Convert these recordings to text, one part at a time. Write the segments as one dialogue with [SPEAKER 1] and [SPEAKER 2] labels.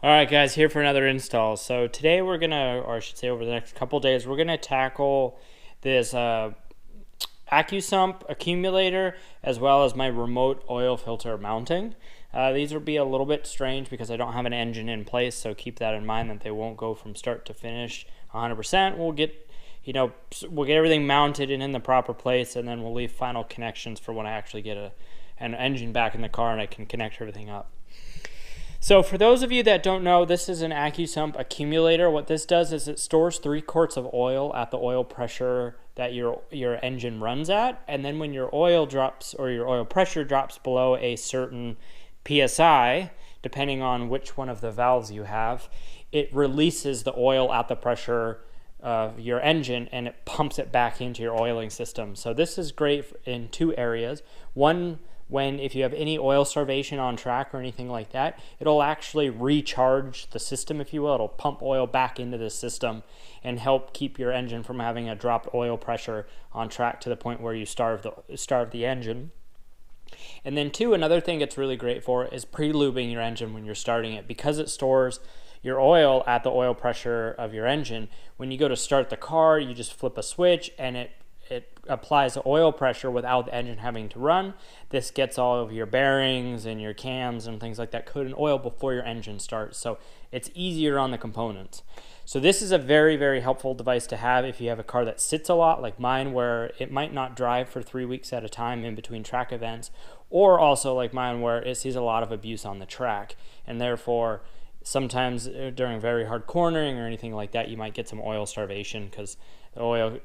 [SPEAKER 1] All right, guys, here for another install. So today we're gonna, or I should say over the next couple days, we're gonna tackle this Accusump accumulator as well as my remote oil filter mounting. These will be a little bit strange because I don't have an engine in place, so keep that in mind that they won't go from start to finish 100%. We'll get everything mounted and in the proper place, and then we'll leave final connections for when I actually get an engine back in the car and I can connect everything up. So for those of you that don't know, this is an Accusump accumulator. What this does is it stores 3 quarts of oil at the oil pressure that your engine runs at, and then when your oil drops or your oil pressure drops below a certain PSI, depending on which one of the valves you have, it releases the oil at the pressure of your engine and it pumps it back into your oiling system. So this is great in 2 areas. One, if you have any oil starvation on track or anything like that, it'll actually recharge the system, if you will. It'll pump oil back into the system and help keep your engine from having a dropped oil pressure on track to the point where you starve the engine. And then 2, another thing it's really great for is pre-lubing your engine when you're starting it. Because it stores your oil at the oil pressure of your engine, when you go to start the car, you just flip a switch and it applies the oil pressure without the engine having to run. This gets all of your bearings and your cams and things like that coated in oil before your engine starts. So it's easier on the components. So this is a very, very helpful device to have if you have a car that sits a lot like mine, where it might not drive for 3 weeks at a time in between track events, or also like mine where it sees a lot of abuse on the track, and therefore sometimes during very hard cornering or anything like that, you might get some oil starvation because the oil,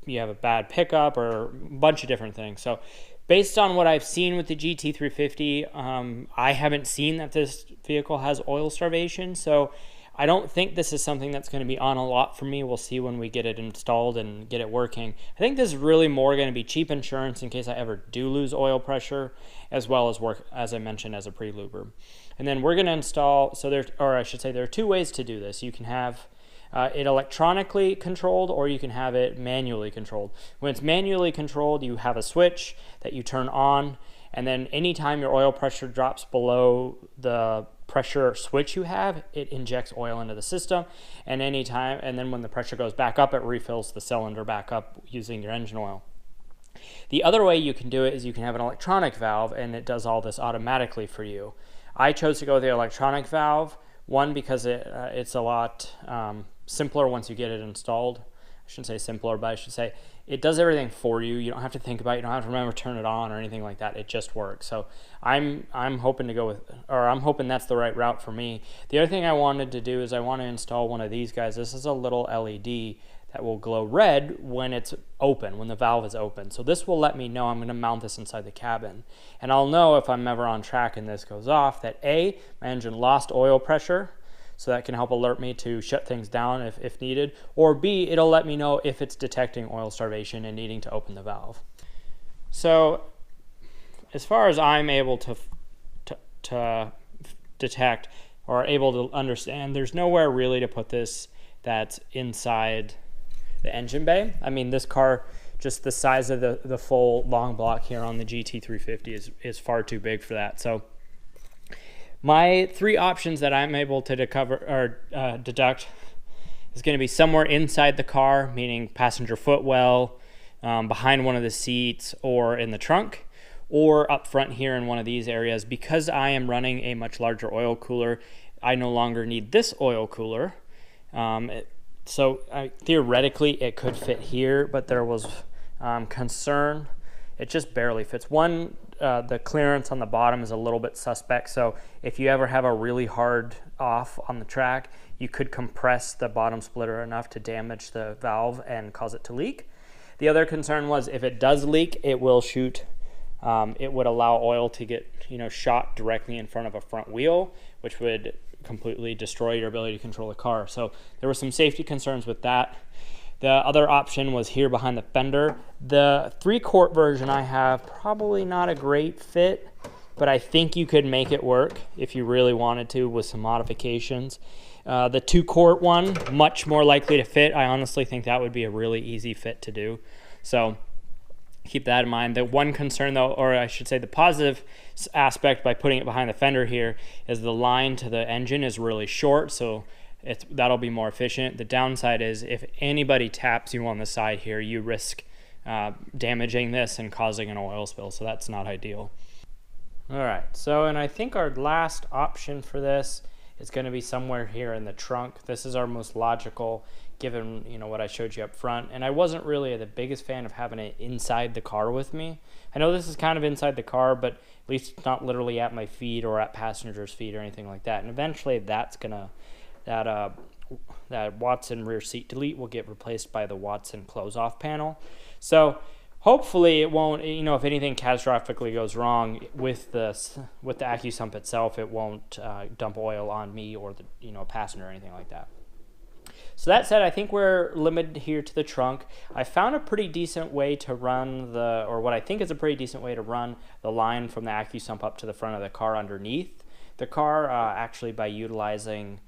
[SPEAKER 1] you have a bad pickup or a bunch of different things. So based on what I've seen with the GT350, I haven't seen that this vehicle has oil starvation. So I don't think this is something that's going to be on a lot for me. We'll see when we get it installed and get it working. I think this is really more going to be cheap insurance in case I ever do lose oil pressure, as well as work, as I mentioned, as a pre-luber. And then we're going to install, there are 2 ways to do this. You can have it electronically controlled, or you can have it manually controlled. When it's manually controlled, you have a switch that you turn on, and then anytime your oil pressure drops below the pressure switch you have, it injects oil into the system, and then when the pressure goes back up, it refills the cylinder back up using your engine oil. The other way you can do it is you can have an electronic valve, and it does all this automatically for you. I chose to go with the electronic valve, one, because it's a lot simpler once you get it installed. I shouldn't say simpler, but I should say it does everything for you. You don't have to think about it. You don't have to remember to turn it on or anything like that. It just works. So I'm hoping to go with, or I'm hoping that's the right route for me. The other thing I wanted to do is I want to install one of these guys. This is a little LED that will glow red when it's open, when the valve is open. So this will let me know I'm going to mount this inside the cabin. And I'll know if I'm ever on track and this goes off that A, my engine lost oil pressure, so that can help alert me to shut things down if needed, or B, it'll let me know if it's detecting oil starvation and needing to open the valve. So as far as I'm able to detect or able to understand, there's nowhere really to put this that's inside the engine bay. I mean, this car, just the size of the full long block here on the GT350 is far too big for that. So my 3 options that I'm able to deduct is going to be somewhere inside the car, meaning passenger footwell, behind one of the seats, or in the trunk, or up front here in one of these areas. Because I am running a much larger oil cooler, I no longer need this oil cooler. Theoretically, it could fit here, but there was concern. It just barely fits. One, the clearance on the bottom is a little bit suspect, so if you ever have a really hard off on the track, you could compress the bottom splitter enough to damage the valve and cause it to leak. The other concern was if it does leak, it will shoot, it would allow oil to get shot directly in front of a front wheel, which would completely destroy your ability to control the car. So there were some safety concerns with that. The other option was here behind the fender. The 3-quart version I have, probably not a great fit, but I think you could make it work if you really wanted to with some modifications. The 2-quart one, much more likely to fit. I honestly think that would be a really easy fit to do. So keep that in mind. The one concern though, or I should say the positive aspect by putting it behind the fender here, is the line to the engine is really short, so that'll be more efficient. The downside is if anybody taps you on the side here, you risk damaging this and causing an oil spill, so that's not ideal. All right, so and I think our last option for this is going to be somewhere here in the trunk. This is our most logical, given what I showed you up front. And I wasn't really the biggest fan of having it inside the car with me. I know this is kind of inside the car, but at least it's not literally at my feet or at passengers' feet or anything like that. And eventually that Watson rear seat delete will get replaced by the Watson close off panel. So hopefully it won't, if anything catastrophically goes wrong with the Accusump itself, it won't dump oil on me or the passenger or anything like that. So that said, I think we're limited here to the trunk. I found a pretty decent way to run what I think is a pretty decent way to run the line from the Accusump up to the front of the car underneath the car, actually by utilizing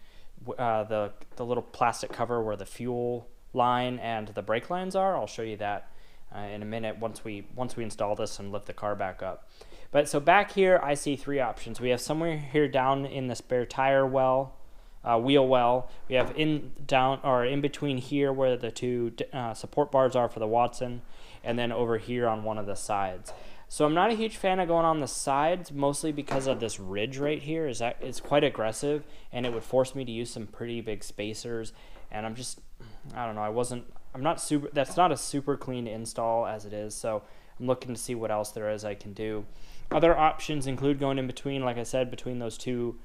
[SPEAKER 1] the little plastic cover where the fuel line and the brake lines are. I'll show you that in a minute once we install this and lift the car back up. But so back here I see three options. We have somewhere here down in the spare tire wheel well. We have in between here where the two support bars are for the Watson, and then over here on one of the sides. So I'm not a huge fan of going on the sides, mostly because of this ridge right here. It's quite aggressive, and it would force me to use some pretty big spacers. And I don't know. That's not a super clean install as it is. So I'm looking to see what else there is I can do. Other options include going in between, like I said, between those two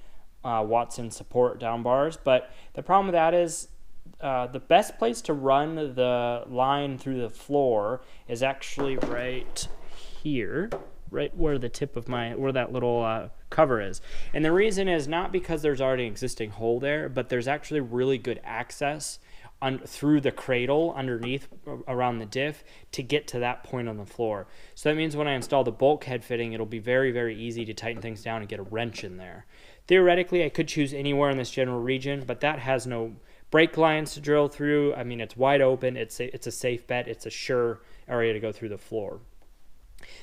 [SPEAKER 1] Watson support down bars. But the problem with that is the best place to run the line through the floor is actually right here, right where the tip of where that little cover is. And the reason is not because there's already an existing hole there, but there's actually really good access through the cradle underneath around the diff to get to that point on the floor. So that means when I install the bulkhead fitting, it'll be very, very easy to tighten things down and get a wrench in there. Theoretically, I could choose anywhere in this general region, but that has no brake lines to drill through. I mean, it's wide open. It's a safe bet. It's a sure area to go through the floor.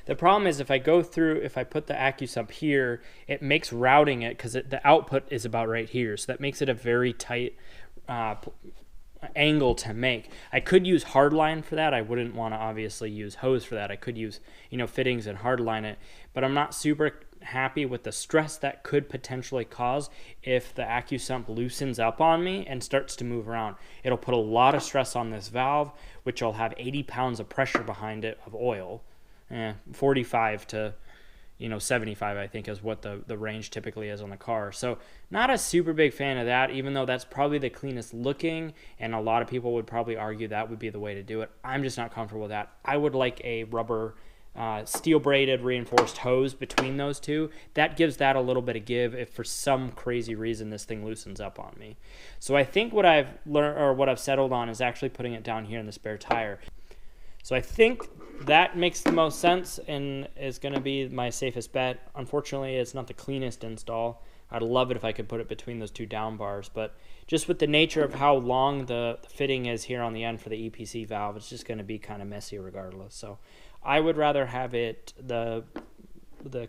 [SPEAKER 1] The problem is if I put the Accusump here, it makes routing it, because the output is about right here. So that makes it a very tight angle to make. I could use hardline for that. I wouldn't want to obviously use hose for that. I could use fittings and hardline it, but I'm not super happy with the stress that could potentially cause if the Accusump loosens up on me and starts to move around. It'll put a lot of stress on this valve, which will have 80 pounds of pressure behind it of oil. 45 to 75 I think is what the range typically is on the car. So not a super big fan of that, even though that's probably the cleanest looking, and a lot of people would probably argue that would be the way to do it. I'm just not comfortable with that. I would like a rubber steel braided reinforced hose between those two. That gives that a little bit of give if for some crazy reason this thing loosens up on me. So I think what I've learned, or what I've settled on, is actually putting it down here in the spare tire. So I think that makes the most sense and is going to be my safest bet. Unfortunately, it's not the cleanest install. I'd love it if I could put it between those two down bars, but just with the nature of how long the fitting is here on the end for the EPC valve, it's just going to be kind of messy regardless. So I would rather have the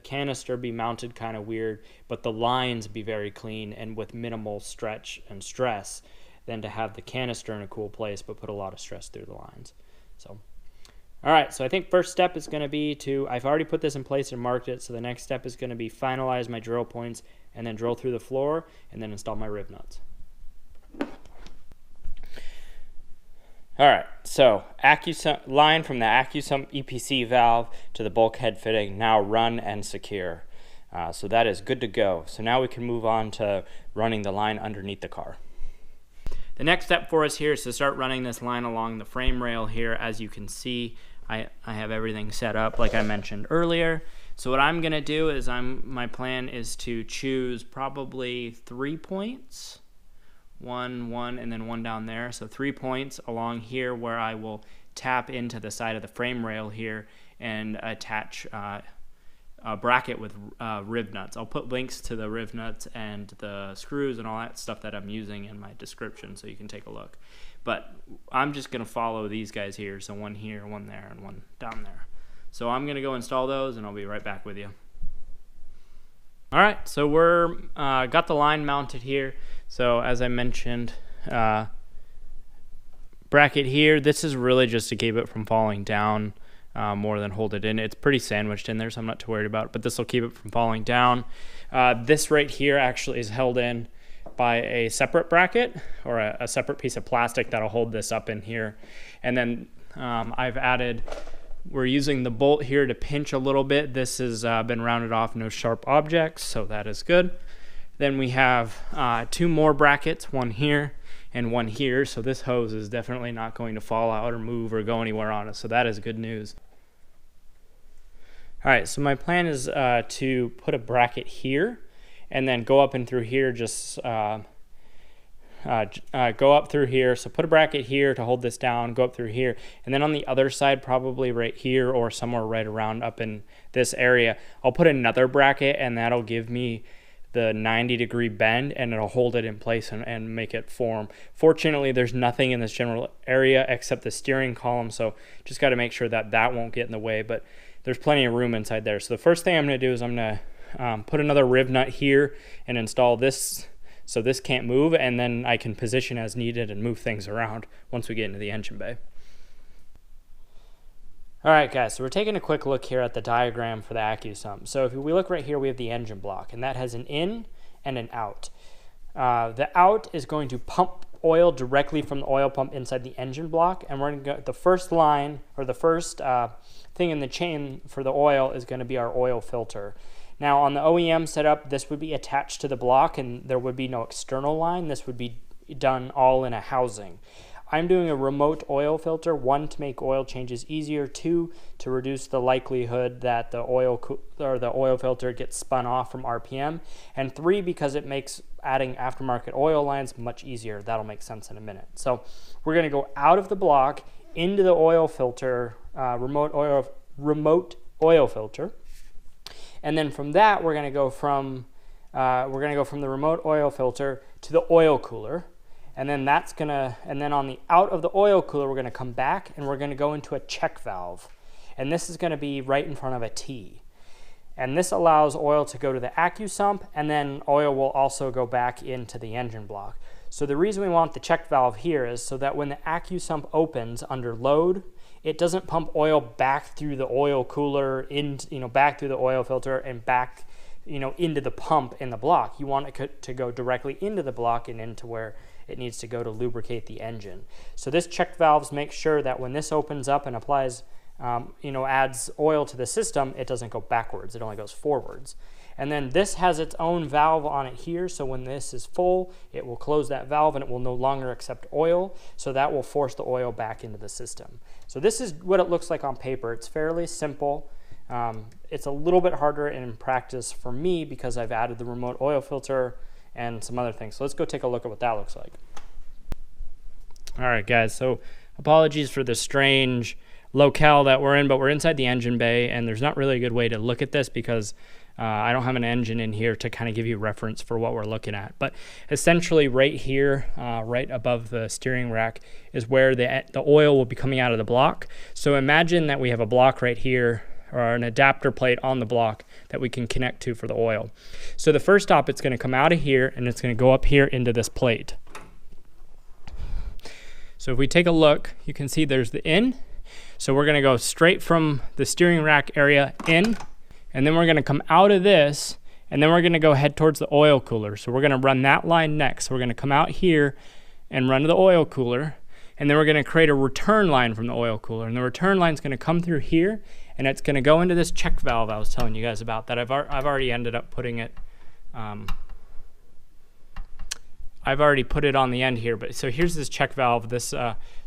[SPEAKER 1] canister be mounted kind of weird, but the lines be very clean and with minimal stretch and stress, than to have the canister in a cool place but put a lot of stress through the lines. So all right, so I think first step is going to be I've already put this in place and marked it, so the next step is going to be finalize my drill points and then drill through the floor and then install my rib nuts. All right, so line from the Accusump EPC valve to the bulkhead fitting now run and secure. So that is good to go. So now we can move on to running the line underneath the car. The next step for us here is to start running this line along the frame rail here. As you can see, I have everything set up like I mentioned earlier. So what I'm gonna do is my plan is to choose probably 3 points, one, and then one down there. So 3 points along here where I will tap into the side of the frame rail here and attach a bracket with rib nuts. I'll put links to the rib nuts and the screws and all that stuff that I'm using in my description so you can take a look. But I'm just going to follow these guys here. So one here, one there, and one down there. So I'm going to go install those and I'll be right back with you. All right, so we're got the line mounted here. So as I mentioned, bracket here, this is really just to keep it from falling down more than hold it in. It's pretty sandwiched in there, so I'm not too worried about it, but this will keep it from falling down. This right here actually is held in by a separate bracket or a separate piece of plastic that'll hold this up in here. And then we're using the bolt here to pinch a little bit. This has been rounded off, no sharp objects, so that is good. Then we have 2 more brackets, one here and one here. So this hose is definitely not going to fall out or move or go anywhere on us. So that is good news. All right, so my plan is to put a bracket here and then go up and through here, just go up through here. So put a bracket here to hold this down, go up through here. And then on the other side, probably right here or somewhere right around up in this area, I'll put another bracket and that'll give me the 90-degree bend and it'll hold it in place and make it form. Fortunately, there's nothing in this general area except the steering column. So just got to make sure that that won't get in the way, but there's plenty of room inside there. So the first thing I'm going to do is I'm going to put another riv nut here and install this so this can't move, and then I can position as needed and move things around once we get into the engine bay. All right, guys, so we're taking a quick look here at the diagram for the Accusump. So if we look right here, we have the engine block, and that has an in and an out. The out is going to pump oil directly from the oil pump inside the engine block, and we're going to go, the first line or the first thing in the chain for the oil is going to be our oil filter. Now on the OEM setup, this would be attached to the block and there would be no external line. This would be done all in a housing. I'm doing a remote oil filter, 1, to make oil changes easier, 2, to reduce the likelihood that the oil filter gets spun off from RPM, and 3, because it makes adding aftermarket oil lines much easier. That'll make sense in a minute. So we're going to go out of the block into the oil filter, remote oil filter. And then from that, we're going to go from the remote oil filter to the oil cooler, and then on the out of the oil cooler, we're going to come back and we're going to go into a check valve, and this is going to be right in front of a T, and this allows oil to go to the Accusump, and then oil will also go back into the engine block. So the reason we want the check valve here is so that when the Accusump opens under load, it doesn't pump oil back through the oil cooler, back through the oil filter and back, into the pump in the block. You want it to go directly into the block and into where it needs to go to lubricate the engine. So this check valves make sure that when this opens up and applies, adds oil to the system, it doesn't go backwards. It only goes forwards. And then this has its own valve on it here, so when this is full, it will close that valve and it will no longer accept oil, so that will force the oil back into the system. So this is what it looks like on paper. It's fairly simple. It's a little bit harder in practice for me because I've added the remote oil filter and some other things. So let's go take a look at what that looks like. All right, guys, so apologies for the strange locale that we're in, but we're inside the engine bay, and there's not really a good way to look at this because I don't have an engine in here to kind of give you reference for what we're looking at. But essentially right here, right above the steering rack, is where the oil will be coming out of the block. So imagine that we have a block right here, or an adapter plate on the block that we can connect to for the oil. So the first stop, it's going to come out of here and it's going to go up here into this plate. So if we take a look, you can see there's the in. So we're going to go straight from the steering rack area in, and then we're going to come out of this, and then we're going to go head towards the oil cooler. So we're going to run that line next. So we're going to come out here and run to the oil cooler, and then we're going to create a return line from the oil cooler. And the return line is going to come through here, and it's going to go into this check valve I was telling you guys about that I've already ended up putting it. I've already put it on the end here, but so here's this check valve.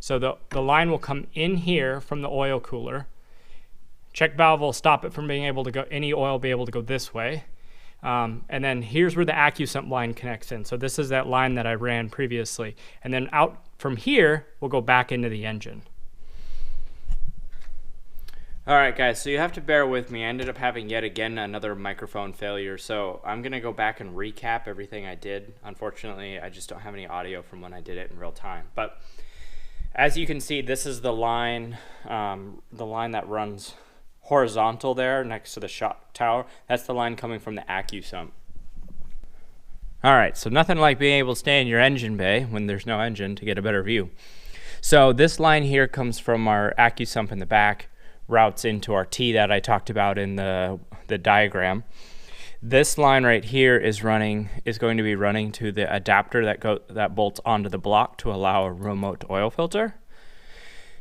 [SPEAKER 1] So the line will come in here from the oil cooler. Check valve will stop it from being able to go, any oil be able to go this way. And then here's where the Accusump line connects in. So this is that line that I ran previously. And then out from here, we'll go back into the engine. All right, guys, so you have to bear with me. I ended up having yet again another microphone failure, so I'm going to go back and recap everything I did. Unfortunately, I just don't have any audio from when I did it in real time. But as you can see, this is the line that runs horizontal there next to the shock tower, that's the line coming from the Accusump. Alright, so nothing like being able to stay in your engine bay when there's no engine to get a better view. So this line here comes from our Accusump in the back, routes into our T that I talked about in the diagram. This line right here is going to be running to the adapter that bolts onto the block to allow a remote oil filter.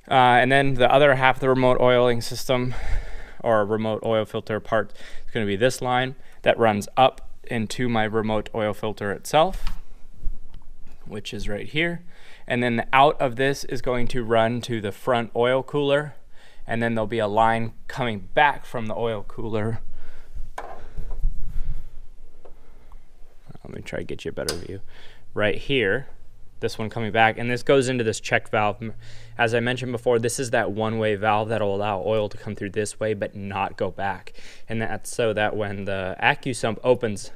[SPEAKER 1] And then the other half of the remote oiling system or remote oil filter part is going to be this line that runs up into my remote oil filter itself, which is right here. And then out of this is going to run to the front oil cooler, and then there'll be a line coming back from the oil cooler. Let me try to get you a better view. Right here, this one coming back, and this goes into this check valve. As I mentioned before, this is that one-way valve that'll allow oil to come through this way but not go back. And that's so that when the Accusump opens,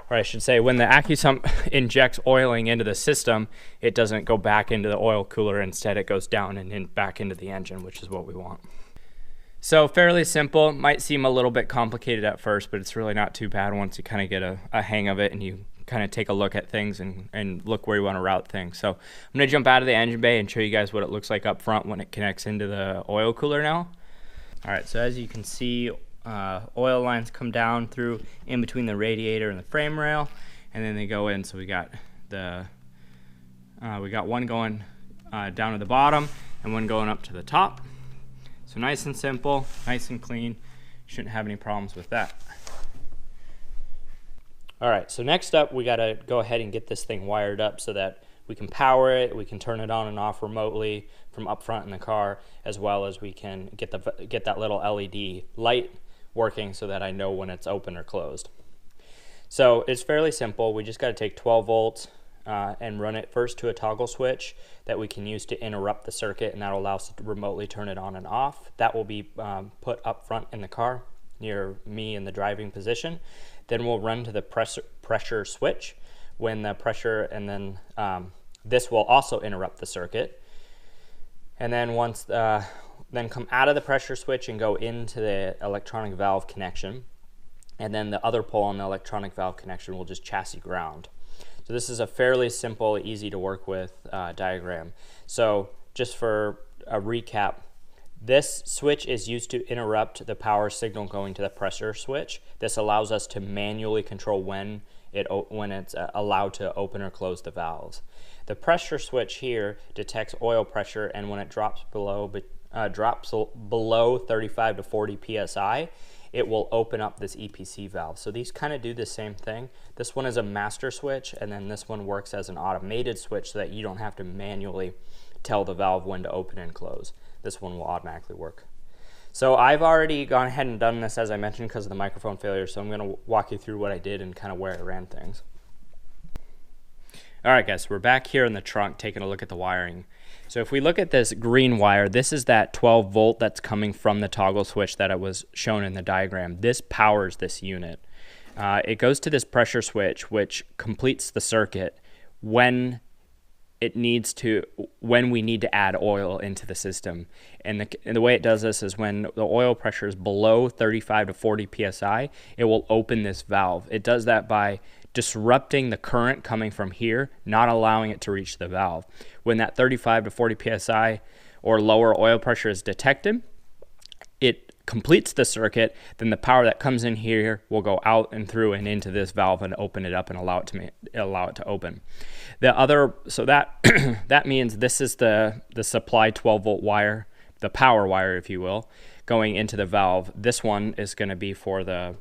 [SPEAKER 1] or I should say when the Accusump injects oiling into the system, it doesn't go back into the oil cooler. Instead, it goes down and back into the engine, which is what we want. So fairly simple. Might seem a little bit complicated at first, but it's really not too bad once you kind of get a hang of it and you kind of take a look at things and look where you want to route things. So I'm going to jump out of the engine bay and show you guys what it looks like up front when it connects into the oil cooler now. All right, so as you can see, oil lines come down through in between the radiator and the frame rail, and then they go in. So we got one going down to the bottom and one going up to the top. So nice and simple, nice and clean. Shouldn't have any problems with that. All right, so next up, we gotta go ahead and get this thing wired up so that we can power it, we can turn it on and off remotely from up front in the car, as well as we can get that little LED light working so that I know when it's open or closed. So it's fairly simple. We just gotta take 12 volts and run it first to a toggle switch that we can use to interrupt the circuit, and that'll allow us to remotely turn it on and off. That will be put up front in the car near me in the driving position. Then we'll run to the pressure switch when the pressure, and then this will also interrupt the circuit. And then once, then come out of the pressure switch and go into the electronic valve connection. And then the other pole on the electronic valve connection will just chassis ground. So this is a fairly simple, easy to work with diagram. So just for a recap, this switch is used to interrupt the power signal going to the pressure switch. This allows us to manually control when it's allowed to open or close the valves. The pressure switch here detects oil pressure, and when it drops below 35 to 40 psi, it will open up this EPC valve. So these kind of do the same thing. This one is a master switch, and then this one works as an automated switch so that you don't have to manually tell the valve when to open and close. This one will automatically work. So I've already gone ahead and done this, as I mentioned, because of the microphone failure, so I'm going to walk you through what I did and kind of where I ran things. All right, guys, we're back here in the trunk taking a look at the wiring. So if we look at this green wire, this is that 12 volt that's coming from the toggle switch that it was shown in the diagram. This powers this unit. It goes to this pressure switch, which completes the circuit when we need to add oil into the system. And the way it does this is when the oil pressure is below 35 to 40 psi, it will open this valve. It does that by disrupting the current coming from here, not allowing it to reach the valve. When that 35 to 40 psi or lower oil pressure is detected, it completes the circuit. Then the power that comes in here will go out and through and into this valve and open it up and allow it to open. So that means this is the supply 12 volt wire, the power wire, if you will, going into the valve. This one is going to be for the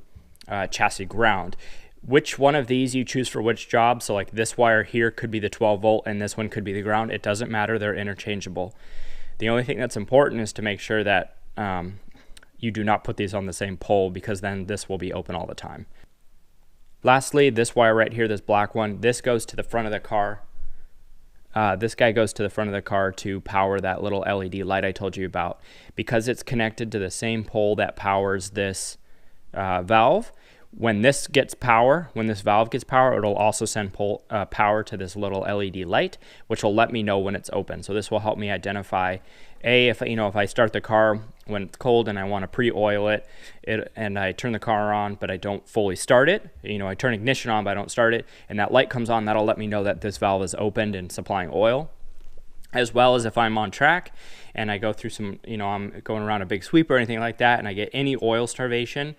[SPEAKER 1] chassis ground. Which one of these you choose for which job, so like this wire here could be the 12 volt and this one could be the ground, it doesn't matter, they're interchangeable. The only thing that's important is to make sure that you do not put these on the same pole, because then this will be open all the time. Lastly, this wire right here, this black one, this goes to the front of the car. This guy goes to the front of the car to power that little LED light I told you about. Because it's connected to the same pole that powers this valve, when this gets power, when this valve gets power, it'll also send power to this little LED light, which will let me know when it's open. So this will help me identify, if I start the car when it's cold and I want to pre-oil it, and I turn the car on, but I don't fully start it. I turn ignition on, but I don't start it, and that light comes on, that'll let me know that this valve is opened and supplying oil. As well as if I'm on track and I go through some, I'm going around a big sweep or anything like that, and I get any oil starvation,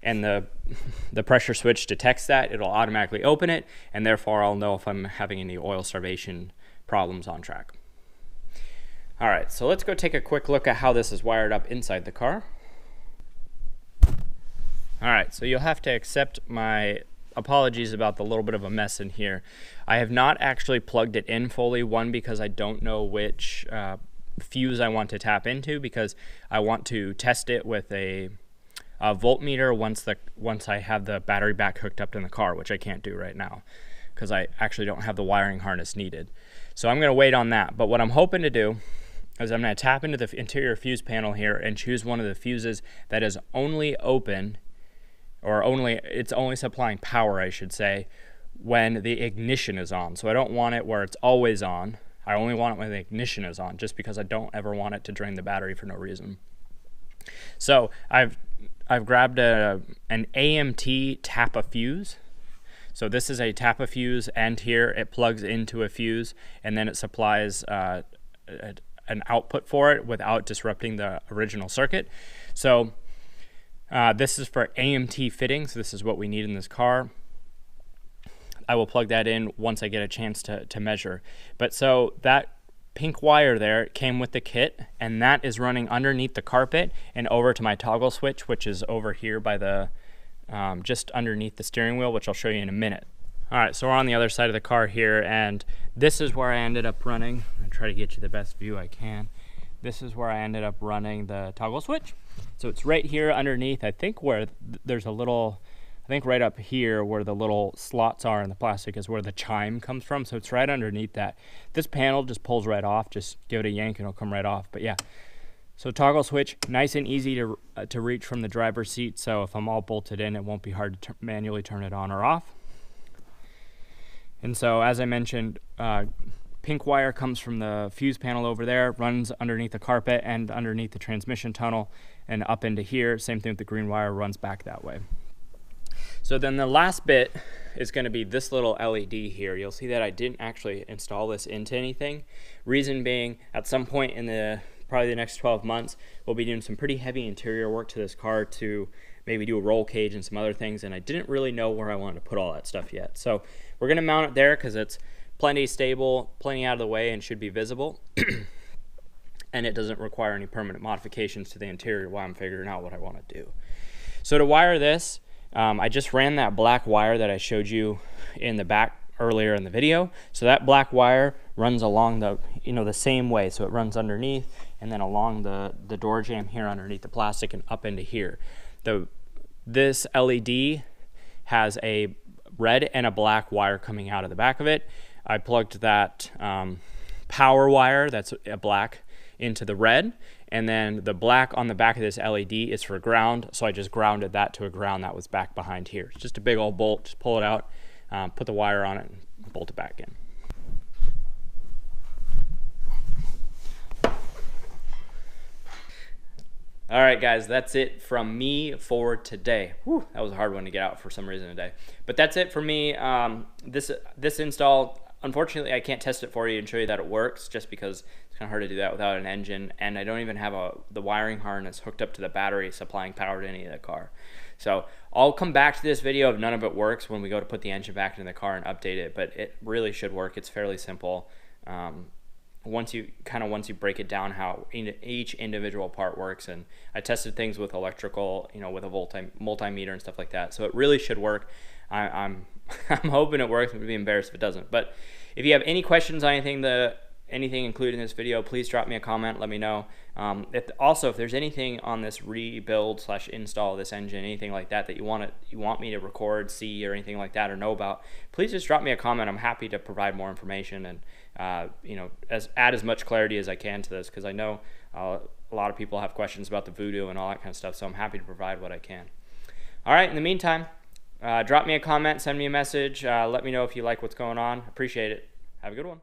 [SPEAKER 1] and the pressure switch detects that, it'll automatically open it, and therefore I'll know if I'm having any oil starvation problems on track. All right, so let's go take a quick look at how this is wired up inside the car. All right, so you'll have to accept my apologies about the little bit of a mess in here. I have not actually plugged it in fully, one, because I don't know which fuse I want to tap into, because I want to test it with a voltmeter once I have the battery back hooked up in the car, which I can't do right now because I actually don't have the wiring harness needed. So I'm going to wait on that. But what I'm hoping to do is I'm going to tap into the interior fuse panel here and choose one of the fuses that is only open, or it's only supplying power, I should say, when the ignition is on. So I don't want it where it's always on. I only want it when the ignition is on, just because I don't ever want it to drain the battery for no reason. So I've grabbed an AMT Tapa fuse. So this is a Tapa fuse, and here it plugs into a fuse, and then it supplies an output for it without disrupting the original circuit. So this is for AMT fittings. This is what we need in this car. I will plug that in once I get a chance to measure. But so that pink wire there came with the kit, and that is running underneath the carpet and over to my toggle switch, which is over here by the just underneath the steering wheel, which I'll show you in a minute. All right, so we're on the other side of the car here, and this is where I ended up running. I'll try to get you the best view I can. This is where I ended up running the toggle switch. So it's right here underneath, I think, where there's a little, I think right up here where the little slots are in the plastic is where the chime comes from. So it's right underneath that. This panel just pulls right off. Just give it a yank and it'll come right off. But yeah, so toggle switch, nice and easy to reach from the driver's seat. So if I'm all bolted in, it won't be hard to manually turn it on or off. And so as I mentioned, pink wire comes from the fuse panel over there, runs underneath the carpet and underneath the transmission tunnel and up into here. Same thing with the green wire, runs back that way. So then the last bit is going to be this little LED here. You'll see that I didn't actually install this into anything. Reason being, at some point in probably the next 12 months, we'll be doing some pretty heavy interior work to this car to maybe do a roll cage and some other things, and I didn't really know where I wanted to put all that stuff yet. So we're going to mount it there because it's plenty stable, plenty out of the way, and should be visible. And it doesn't require any permanent modifications to the interior while I'm figuring out what I want to do. So to wire this, I just ran that black wire that I showed you in the back earlier in the video. So that black wire runs along the same way. So it runs underneath and then along the door jamb here underneath the plastic and up into here. This LED has a red and a black wire coming out of the back of it. I plugged that power wire that's a black into the red, and then the black on the back of this LED is for ground, so I just grounded that to a ground that was back behind here. It's just a big old bolt. Just pull it out, put the wire on it, and bolt it back in. All right, guys, that's it from me for today. Whew, that was a hard one to get out for some reason today. But that's it for me. This install, unfortunately, I can't test it for you and show you that it works just because it's kind of hard to do that without an engine, and I don't even have the wiring harness hooked up to the battery supplying power to any of the car. So I'll come back to this video if none of it works when we go to put the engine back in the car and update it, but it really should work. It's fairly simple. Once you break it down how each individual part works, and I tested things with electrical, with a multimeter and stuff like that, so it really should work. I'm hoping it works. I'm gonna be embarrassed if it doesn't. But if you have any questions on anything included in this video, please drop me a comment. Let me know. If there's anything on this rebuild / install of this engine, anything like that you want me to record, see, or anything like that, or know about, please just drop me a comment. I'm happy to provide more information and add as much clarity as I can to this, because I know a lot of people have questions about the Voodoo and all that kind of stuff. So I'm happy to provide what I can. All right. In the meantime, Drop me a comment, send me a message, let me know if you like what's going on. Appreciate it. Have a good one.